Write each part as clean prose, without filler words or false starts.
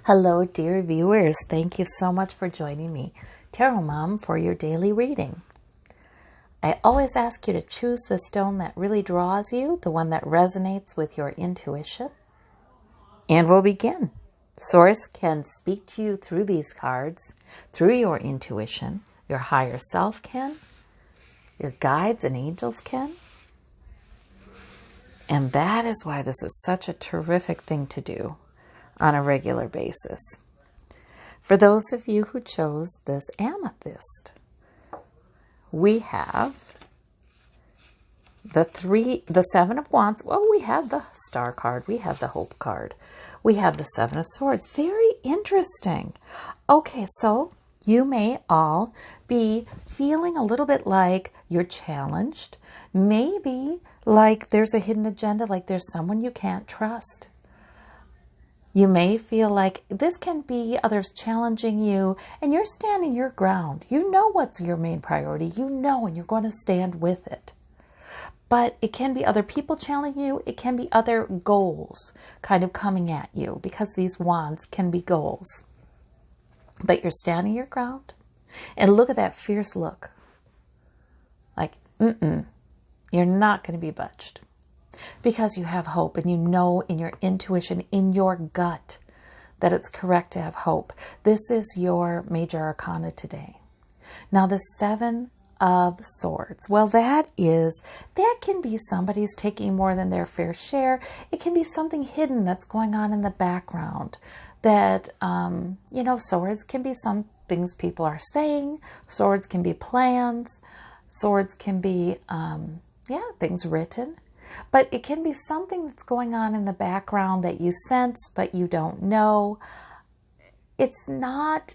Hello, dear viewers. Thank you so much for joining me, Tarot Mom, for your daily reading. I always ask you to choose the stone that really draws you, the one that resonates with your intuition. And we'll begin. Source can speak to you through these cards, through your intuition. Your higher self can. Your guides and angels can. And that is why this is such a terrific thing to do on a regular basis. For those of you who chose this amethyst, we have the Seven of Wands. Well, we have the Star card. We have the Hope card. We have the Seven of Swords. Very interesting. Okay, so you may all be feeling a little bit like you're challenged. Maybe like there's a hidden agenda, like there's someone you can't trust. You may feel like this can be others challenging you and you're standing your ground. You know what's your main priority. You know, and you're going to stand with it. But it can be other people challenging you. It can be other goals kind of coming at you, because these wands can be goals. But you're standing your ground. And look at that fierce look. Like, you're not going to be budged. Because you have hope, and you know in your intuition, in your gut, that it's correct to have hope. This is your major arcana today. Now, the Seven of Swords. Well, that can be somebody's taking more than their fair share. It can be something hidden that's going on in the background. That, swords can be some things people are saying. Swords can be plans. Swords can be, things written. But it can be something that's going on in the background that you sense, but you don't know. It's not...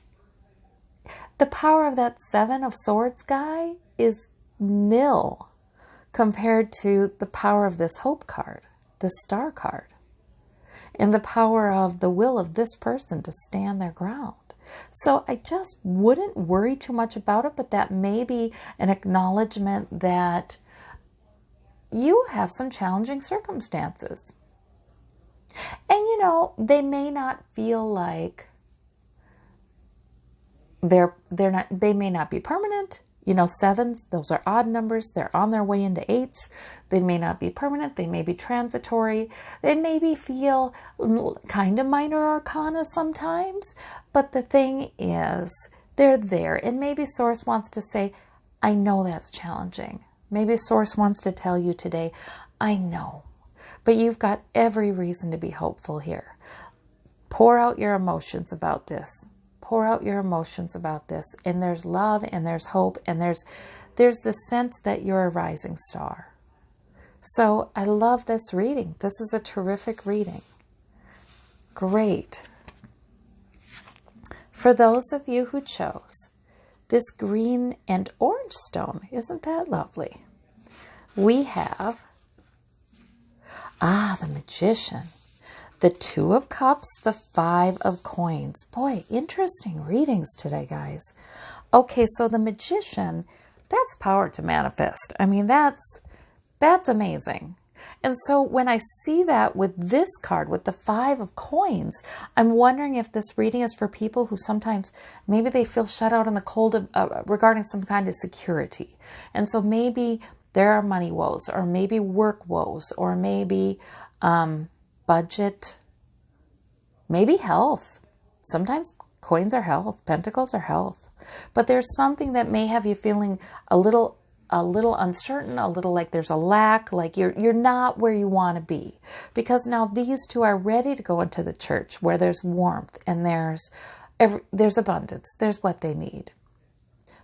The power of that Seven of Swords guy is nil compared to the power of this Hope card, the Star card, and the power of the will of this person to stand their ground. So I just wouldn't worry too much about it, but that may be an acknowledgement that you have some challenging circumstances. And they may not feel like they may not be permanent. Sevens, those are odd numbers. They're on their way into eights. They may not be permanent. They may be transitory. They maybe feel kind of minor arcana sometimes. But the thing is, they're there. And maybe Source wants to say, I know that's challenging. Maybe Source wants to tell you today, I know, but you've got every reason to be hopeful here. Pour out your emotions about this. Pour out your emotions about this. And there's love, and there's hope, and there's the sense that you're a rising star. So I love this reading. This is a terrific reading. Great. For those of you who chose this green and orange stone, isn't that lovely? We have, the Magician, the Two of Cups, the Five of Coins. Boy, interesting readings today, guys. Okay, so the Magician, that's power to manifest. I mean, that's amazing. And so when I see that with this card, with the Five of Coins, I'm wondering if this reading is for people who sometimes, maybe they feel shut out in the cold regarding some kind of security. And so maybe there are money woes, or maybe work woes, or maybe budget, maybe health. Sometimes coins are health, pentacles are health. But there's something that may have you feeling a little uncertain, a little like there's a lack, like you're not where you want to be. Because now these two are ready to go into the church where there's warmth and there's abundance. There's what they need.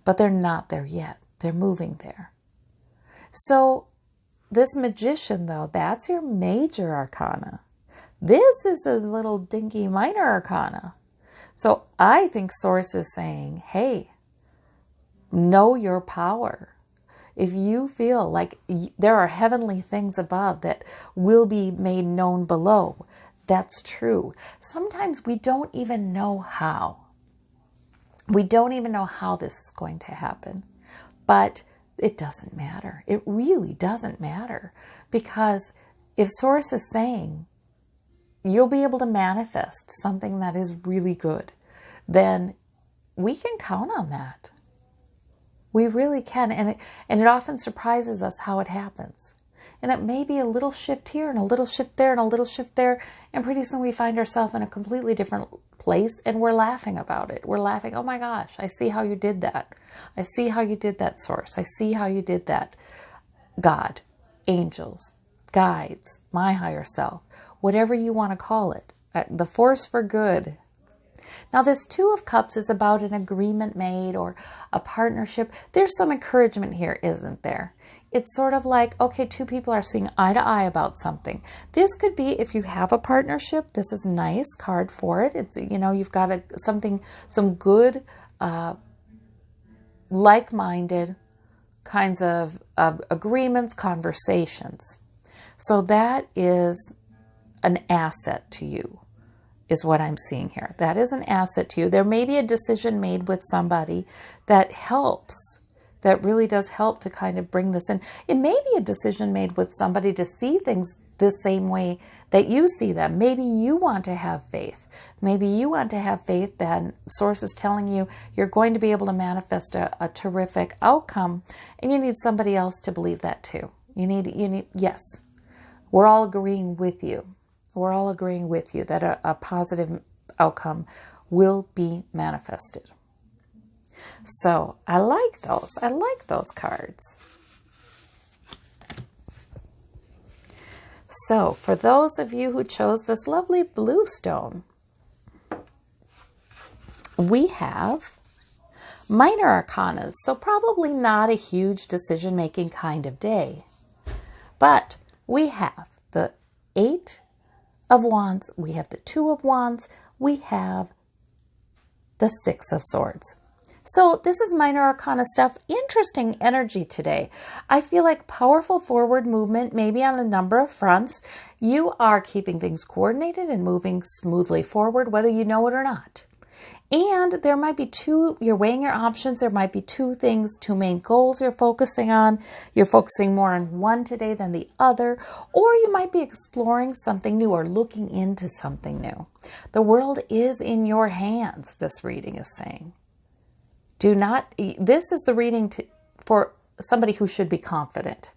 But they're not there yet. They're moving there. So this Magician, though, that's your major arcana. This is a little dinky minor arcana. So I think Source is saying, hey, know your power. If you feel like there are heavenly things above that will be made known below, that's true. Sometimes we don't even know how. We don't even know how this is going to happen. But it doesn't matter. It really doesn't matter. Because if Source is saying you'll be able to manifest something that is really good, then we can count on that. We really can. And it often surprises us how it happens. And it may be a little shift here and a little shift there and a little shift there. And pretty soon we find ourselves in a completely different place and we're laughing about it. We're laughing, oh my gosh, I see how you did that. I see how you did that, Source. I see how you did that. God, angels, guides, my higher self, whatever you want to call it. The force for good. Now, this Two of Cups is about an agreement made or a partnership. There's some encouragement here, isn't there? It's sort of like, okay, two people are seeing eye to eye about something. This could be if you have a partnership. This is a nice card for it. It's, you've got some good, like-minded kinds of agreements, conversations. So that is an asset to you, is what I'm seeing here. That is an asset to you. There may be a decision made with somebody that helps, that really does help to kind of bring this in. It may be a decision made with somebody to see things the same way that you see them. Maybe you want to have faith. Maybe you want to have faith that Source is telling you you're going to be able to manifest a terrific outcome, and you need somebody else to believe that too. You need, yes, we're all agreeing with you. We're all agreeing with you that a positive outcome will be manifested. So I like those. I like those cards. So for those of you who chose this lovely blue stone, we have minor arcanas. So probably not a huge decision-making kind of day. But we have the 8 of Wands, we have the 2 of Wands, we have the 6 of Swords. So this is minor arcana stuff. Interesting energy today. I feel like powerful forward movement, maybe on a number of fronts. You are keeping things coordinated and moving smoothly forward, whether you know it or not. And there might be you're weighing your options. There might be two main goals you're focusing on. You're focusing more on one today than the other. Or you might be exploring something new or looking into something new. The world is in your hands, this reading is saying. This is the reading for somebody who should be confident.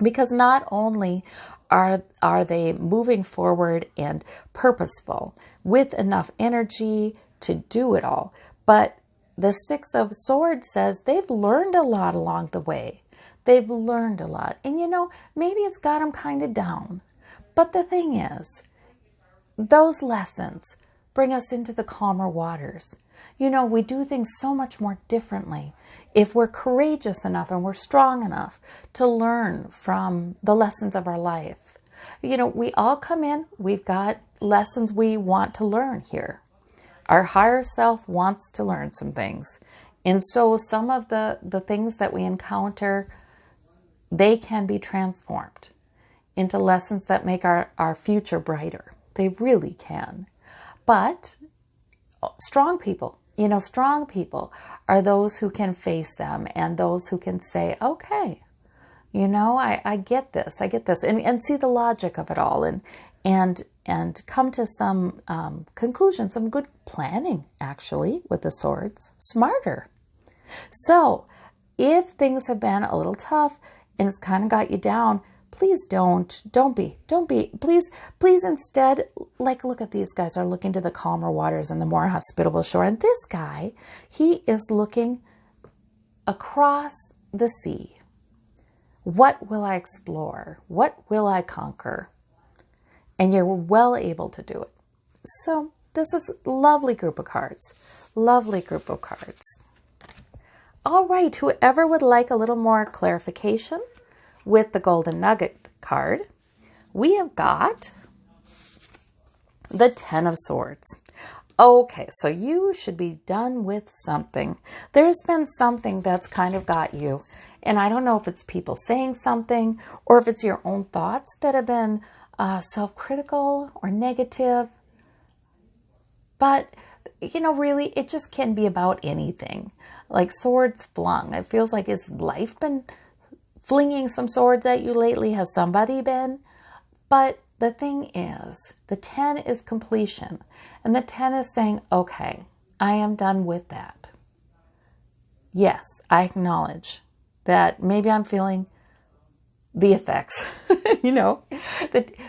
Because not only are they moving forward and purposeful with enough energy to do it all, but the 6 of Swords says they've learned a lot along the way. They've learned a lot. And maybe it's got them kind of down. But the thing is, those lessons bring us into the calmer waters. We do things so much more differently if we're courageous enough and we're strong enough to learn from the lessons of our life. We all come in, we've got lessons we want to learn here. Our higher self wants to learn some things. And so some of the things that we encounter, they can be transformed into lessons that make our future brighter. They really can. But strong people are those who can face them and those who can say, okay, I get this, and see the logic of it all and come to some conclusion, some good planning, actually, with the Swords. Smarter. So if things have been a little tough and it's kind of got you down, please don't be, please instead, look at these guys are looking to the calmer waters and the more hospitable shore. And this guy, he is looking across the sea. What will I explore? What will I conquer? And you're well able to do it. So this is a lovely group of cards. Lovely group of cards. All right, whoever would like a little more clarification with the Golden Nugget card, we have got the 10 of Swords. Okay, so you should be done with something. There's been something that's kind of got you. And I don't know if it's people saying something or if it's your own thoughts that have been self-critical or negative. But, really, it just can be about anything. Like swords flung. It feels like, has life been flinging some swords at you lately? Has somebody been? But the thing is, the 10 is completion. And the 10 is saying, okay, I am done with that. Yes, I acknowledge that maybe I'm feeling the effects,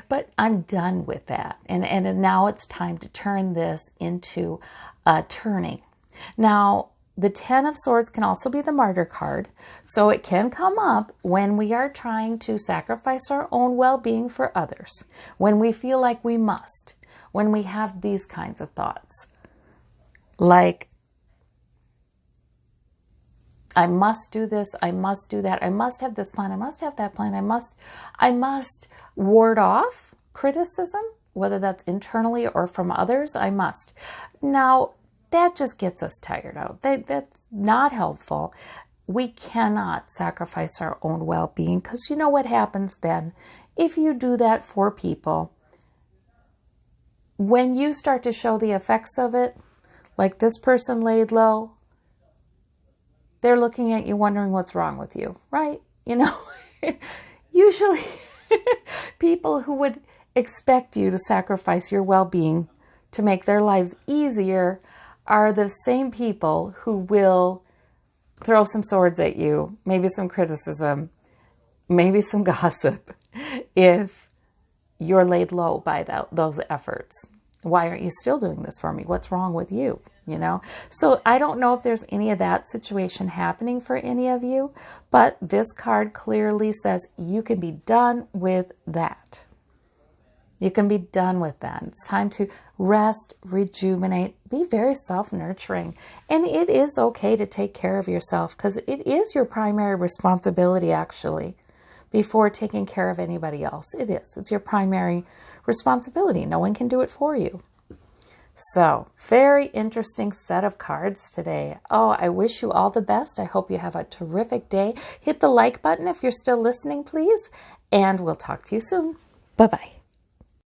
but I'm done with that. And now it's time to turn this into a turning. Now, the 10 of Swords can also be the Martyr card. So it can come up when we are trying to sacrifice our own well-being for others, when we feel like we must, when we have these kinds of thoughts. Like, I must do this, I must do that, I must have this plan, I must have that plan, I must ward off criticism, whether that's internally or from others, I must. Now, that just gets us tired out. That's not helpful. We cannot sacrifice our own well-being, because you know what happens then? If you do that for people, when you start to show the effects of it, like this person laid low, they're looking at you wondering what's wrong with you, right? Usually people who would expect you to sacrifice your well-being to make their lives easier are the same people who will throw some swords at you, maybe some criticism, maybe some gossip, if you're laid low by those efforts. Why aren't you still doing this for me? What's wrong with you? So I don't know if there's any of that situation happening for any of you, but this card clearly says you can be done with that. You can be done with that. It's time to rest, rejuvenate, be very self-nurturing. And it is okay to take care of yourself, because it is your primary responsibility, actually, before taking care of anybody else. It is. It's your primary responsibility. No one can do it for you. So, very interesting set of cards today. Oh, I wish you all the best. I hope you have a terrific day. Hit the like button if you're still listening, please. And we'll talk to you soon. Bye-bye.